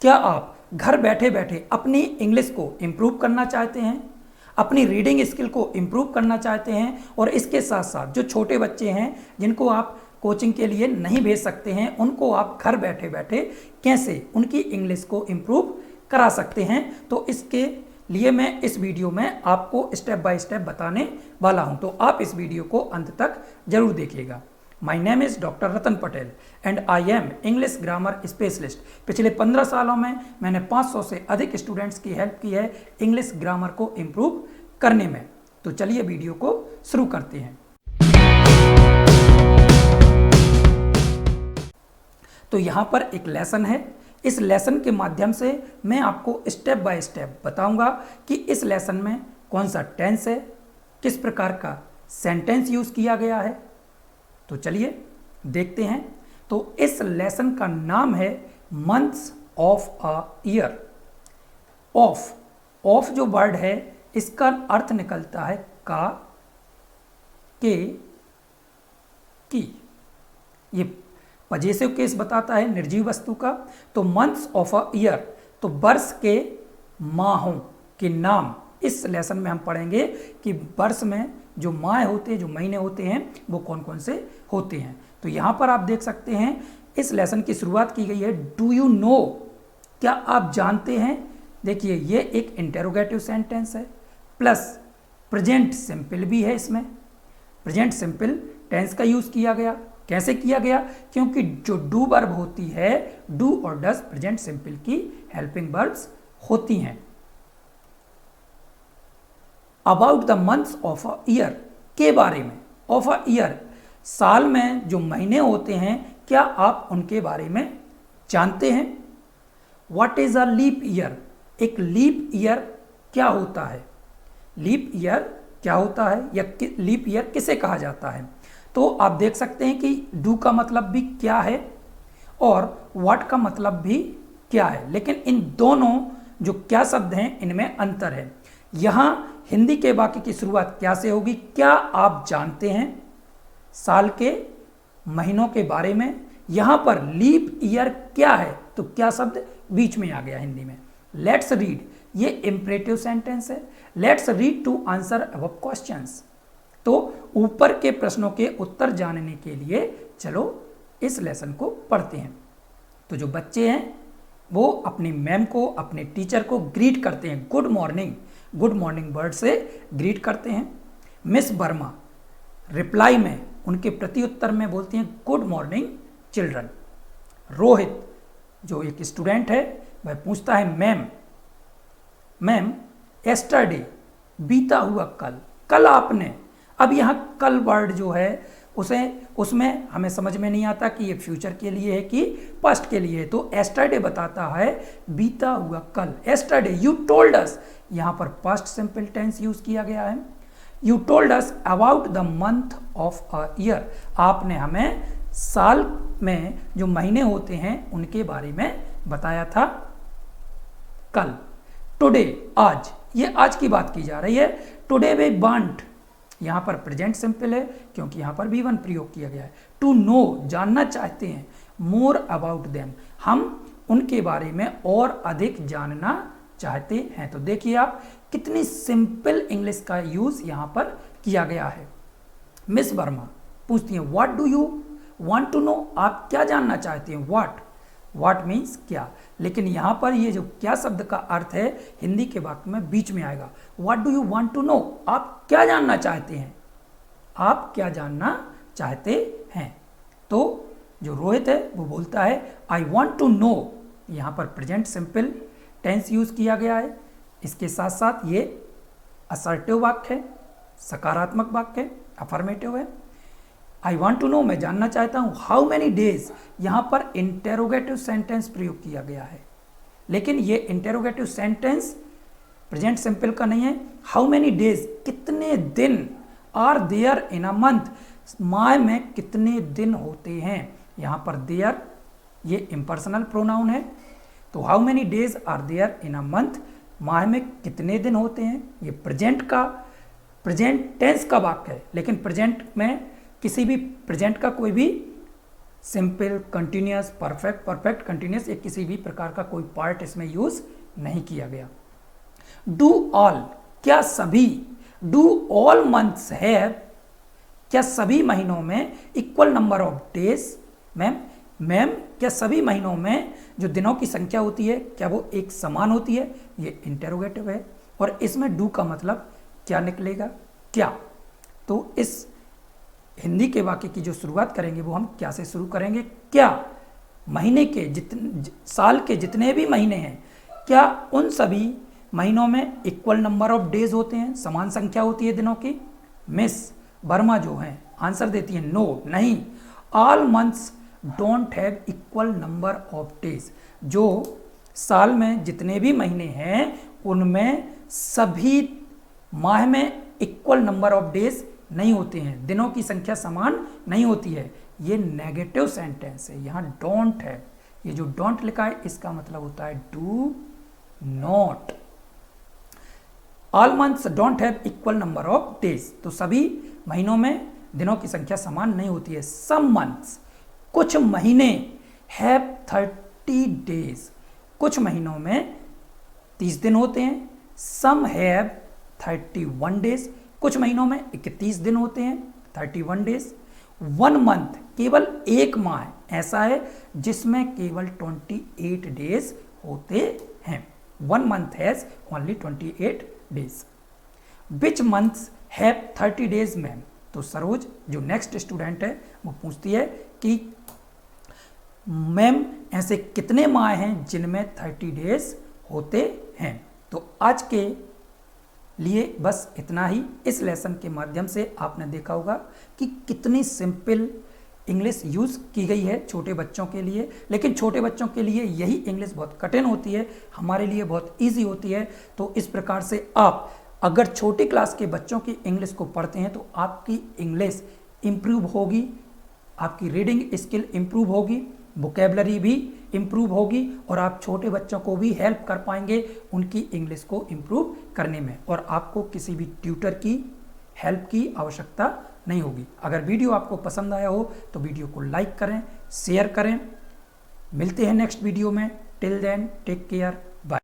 क्या आप घर बैठे बैठे अपनी इंग्लिश को इम्प्रूव करना चाहते हैं, अपनी रीडिंग स्किल को इम्प्रूव करना चाहते हैं, और इसके साथ साथ जो छोटे बच्चे हैं जिनको आप कोचिंग के लिए नहीं भेज सकते हैं, उनको आप घर बैठे बैठे कैसे उनकी इंग्लिश को इम्प्रूव करा सकते हैं, तो इसके लिए मैं इस वीडियो में आपको स्टेप बाय स्टेप बताने वाला हूं। तो आप इस वीडियो को अंत तक जरूर देखिएगा। My name is doctor Ratan Patel and I am English grammar specialist. पिछले 15 सालों में मैंने 500 से अधिक स्टूडेंट्स की हेल्प की है इंग्लिश ग्रामर को इम्प्रूव करने में। तो चलिए वीडियो को शुरू करते हैं। तो यहाँ पर एक लेसन है। इस लेसन के माध्यम से मैं आपको स्टेप बाय स्टेप बताऊंगा कि इस लेसन में कौन सा टेंस है, किस प्रकार का सेंटेंस यूज किया गया है। तो चलिए देखते हैं। तो इस लेसन का नाम है months of a year. Of जो वर्ड है इसका अर्थ निकलता है का, के, की। ये पजेसिव केस बताता है निर्जीव वस्तु का। तो मंथ्स ऑफ अ ईयर, तो वर्ष के माहों के नाम इस लेसन में हम पढ़ेंगे कि वर्ष में जो माह होते हैं, जो महीने होते हैं, वो कौन कौन से होते हैं। तो यहाँ पर आप देख सकते हैं इस लेसन की शुरुआत की गई है डू यू नो, क्या आप जानते हैं। देखिए ये एक इंटेरोगेटिव सेंटेंस है, प्लस प्रेजेंट सिंपल भी है। इसमें प्रेजेंट सिंपल टेंस का यूज किया गया। कैसे किया गया? क्योंकि जो डू वर्ब होती है, डू और डज प्रेजेंट सिंपल की हेल्पिंग वर्ब्स होती हैं। About the months of a year, के बारे में। ऑफ अ ईयर, साल में जो महीने होते हैं, क्या आप उनके बारे में जानते हैं। What is a leap year, एक लीप ईयर क्या होता है। लीप ईयर क्या होता है या लीप ईयर किसे कहा जाता है। तो आप देख सकते हैं कि डू का मतलब भी क्या है और व्हाट का मतलब भी क्या है, लेकिन इन दोनों जो क्या शब्द हैं इनमें अंतर है। यहां हिंदी के वाक्य की शुरुआत क्या से होगी? क्या आप जानते हैं साल के महीनों के बारे में। यहां पर लीप ईयर क्या है, तो क्या शब्द बीच में आ गया हिंदी में। लेट्स रीड, ये इंपरेटिव सेंटेंस है। Let's read to answer above questions. तो ऊपर के प्रश्नों के उत्तर जानने के लिए चलो इस लेसन को पढ़ते हैं। तो जो बच्चे हैं वो अपनी मैम को, अपने टीचर को ग्रीट करते हैं। Good morning, good morning word से ग्रीट करते हैं। मिस वर्मा रिप्लाई में, उनके प्रति उत्तर में बोलती हैं गुड मॉर्निंग चिल्ड्रन। रोहित जो एक स्टूडेंट है वह पूछता है मैम यस्टरडे, बीता हुआ कल, कल आपने। अब यहाँ कल वर्ड जो है उसमें हमें समझ में नहीं आता कि ये फ्यूचर के लिए है कि पास्ट के लिए है। तो यस्टरडे बताता है बीता हुआ कल। यस्टरडे यू टोल्ड अस, यहाँ पर पास्ट सिंपल टेंस यूज किया गया है। You told us about the month of a year, आपने हमें साल में जो महीने होते हैं उनके बारे में बताया था कल। टुडे, आज, ये आज की बात की जा रही है। टुडे वी वांट, यहाँ पर प्रेजेंट सिंपल है क्योंकि यहाँ पर V1 प्रयोग किया गया है। टू नो, जानना चाहते हैं। मोर अबाउट देम, हम उनके बारे में और अधिक जानना चाहते हैं। तो देखिए आप कितनी सिंपल इंग्लिश का यूज यहाँ पर किया गया है। मिस वर्मा पूछती हैं what do you want to know, आप क्या जानना चाहते हैं। व्हाट मीन्स क्या, लेकिन यहाँ पर ये जो क्या शब्द का अर्थ है हिंदी के वाक्य में बीच में आएगा। What do you want to know, आप क्या जानना चाहते हैं, आप क्या जानना चाहते हैं। तो जो रोहित है वो बोलता है आई वॉन्ट टू नो, यहाँ पर प्रेजेंट सिंपल टेंस यूज किया गया है। इसके साथ साथ ये असर्टिव वाक्य है, सकारात्मक वाक्य है, अफर्मेटिव है। आई वॉन्ट टू नो, मैं जानना चाहता हूँ। हाउ मैनी डेज, यहाँ पर इंटेरोगेटिव सेंटेंस प्रयोग किया गया है, लेकिन ये इंटेरोगेटिव सेंटेंस प्रेजेंट सिंपल का नहीं है। हाउ मैनी डेज, कितने दिन। Are there in a month, माह में कितने दिन होते हैं। यहाँ पर देयर ये इम्पर्सनल प्रोनाउन है। तो how many days are there in a month, माह में कितने दिन होते हैं। ये प्रेजेंट टेंस का वाक्य है, लेकिन प्रेजेंट में किसी भी प्रेजेंट का कोई भी simple, continuous, perfect, perfect continuous, ये किसी भी प्रकार का कोई पार्ट इसमें यूज नहीं किया गया। डू ऑल, क्या सभी, डू ऑल मंथ्स हैव, क्या सभी महीनों में equal number of days, ma'am ma'am क्या सभी महीनों में जो दिनों की संख्या होती है क्या वो एक समान होती है? ये इंटेरोगेटिव है और इसमें डू का मतलब क्या निकलेगा? क्या। तो इस हिंदी के वाक्य की जो शुरुआत करेंगे वो हम क्या से शुरू करेंगे? क्या महीने के साल के जितने भी महीने हैं क्या उन सभी महीनों में इक्वल नंबर ऑफ डेज होते हैं, समान संख्या होती है दिनों की? मिस वर्मा जो है आंसर देती है नो, नहीं। All months don't have equal number of days, जो साल में जितने भी महीने हैं उनमें सभी माह में इक्वल नंबर ऑफ डेज नहीं होते हैं, दिनों की संख्या समान नहीं होती है। ये नेगेटिव सेंटेंस है, यहाँ डोंट है, ये जो डोंट लिखा है इसका मतलब होता है do not. All months don't have equal number of days, तो सभी महीनों में दिनों की संख्या समान नहीं होती है। सम मंथ्स, कुछ महीने, हैव 30 डेज, कुछ महीनों में 30 दिन होते हैं। सम हैव 31 डेज, कुछ महीनों में 31 दिन होते हैं, 31 डेज। 1 मंथ, केवल एक माह ऐसा है जिसमें केवल 28 डेज होते हैं। 1 month has only 28 days. Which months have 30 days ma'am? तो सरोज जो नेक्स्ट स्टूडेंट है वो पूछती है कि मैम ऐसे कितने माह हैं जिनमें 30 डेज होते हैं? तो आज के लिए बस इतना ही। इस लेसन के माध्यम से आपने देखा होगा कि कितनी सिंपल इंग्लिश यूज़ की गई है छोटे बच्चों के लिए, लेकिन छोटे बच्चों के लिए यही इंग्लिश बहुत कठिन होती है, हमारे लिए बहुत इजी होती है। तो इस प्रकार से आप अगर छोटी क्लास के बच्चों की इंग्लिश को पढ़ते हैं तो आपकी इंग्लिश इम्प्रूव होगी, आपकी रीडिंग स्किल इम्प्रूव होगी, वोकेबलरी भी इम्प्रूव होगी और आप छोटे बच्चों को भी हेल्प कर पाएंगे उनकी इंग्लिश को इम्प्रूव करने में, और आपको किसी भी ट्यूटर की हेल्प की आवश्यकता नहीं होगी। अगर वीडियो आपको पसंद आया हो तो वीडियो को लाइक करें, शेयर करें। मिलते हैं नेक्स्ट वीडियो में। Till then take care, bye.